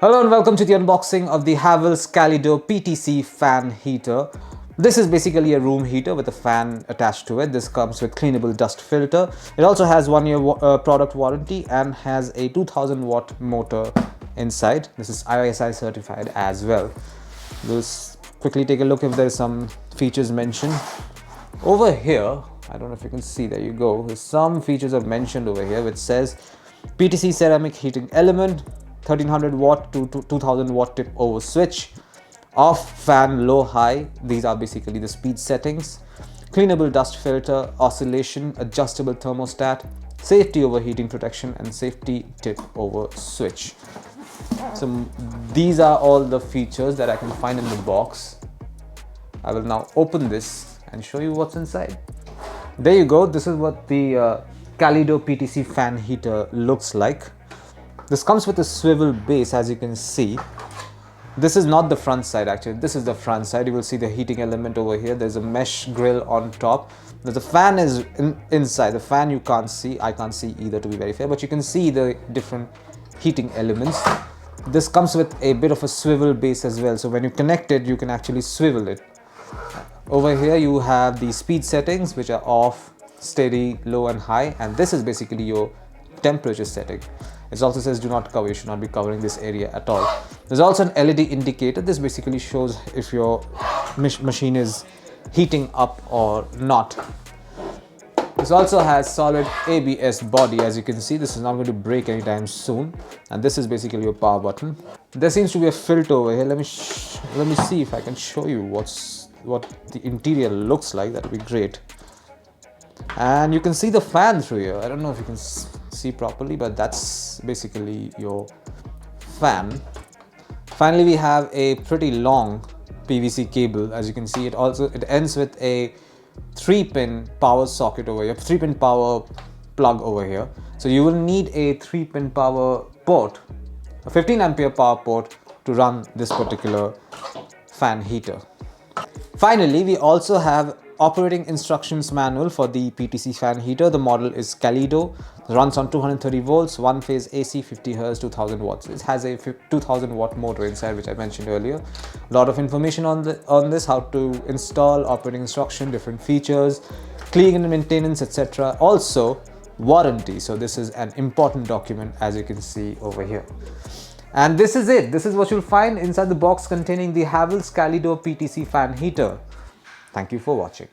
Hello and welcome to the unboxing of the Havells Calido PTC Fan Heater. This is basically a room heater with a fan attached to it. This comes with cleanable dust filter. It also has 1-year product warranty and has a 2000 watt motor inside. This is ISI certified as well. We'll quickly take a look if there's some features mentioned. Over here, I don't know if you can see, there you go. There's some features are mentioned over here which says PTC Ceramic heating element, 1300 watt to 2000 watt tip over switch, off fan low high, these are basically the speed settings, cleanable dust filter, oscillation, adjustable thermostat, safety overheating protection and safety tip over switch. So these are all the features that I can find in the box. I will now open this and show you what's inside. There you go, this is what the Calido PTC fan heater looks like. This comes with a swivel base, as you can see. This is not the front side actually, this is the front side. You will see the heating element over here. There's a mesh grill on top. The fan is inside. The fan you can't see, I can't see either, to be very fair, but you can see the different heating elements. This comes with a bit of a swivel base as well, so when you connect it, you can actually swivel it. Over here you have the speed settings, which are off, steady, low and high, and this is basically your temperature setting. It also says do not cover, you should not be covering this area at all. There's also an LED indicator. This basically shows if your machine is heating up or not. This also has solid ABS body, as you can see. This is not going to break anytime soon, and this is basically your power button. There seems to be a filter over here. Let me see if I can show you what the interior looks like. That would be great. And you can see the fan through here. I don't know if you can see properly, but that's basically your fan. Finally, we have a pretty long PVC cable. As you can see, it ends with a 3-pin power socket over here, 3-pin power plug over here. So you will need a 3-pin power port, a 15 ampere power port to run this particular fan heater. Finally, we also have operating instructions manual for the PTC fan heater. The model is Calido, runs on 230 volts, one phase AC, 50 Hz, 2000 watts. It has a 2000 watt motor inside, which I mentioned earlier. A lot of information on this, how to install, operating instruction, different features, cleaning and maintenance, etc. Also warranty. So this is an important document, as you can see over here. And this is it. This is what you'll find inside the box containing the Havells Calido PTC fan heater. Thank you for watching.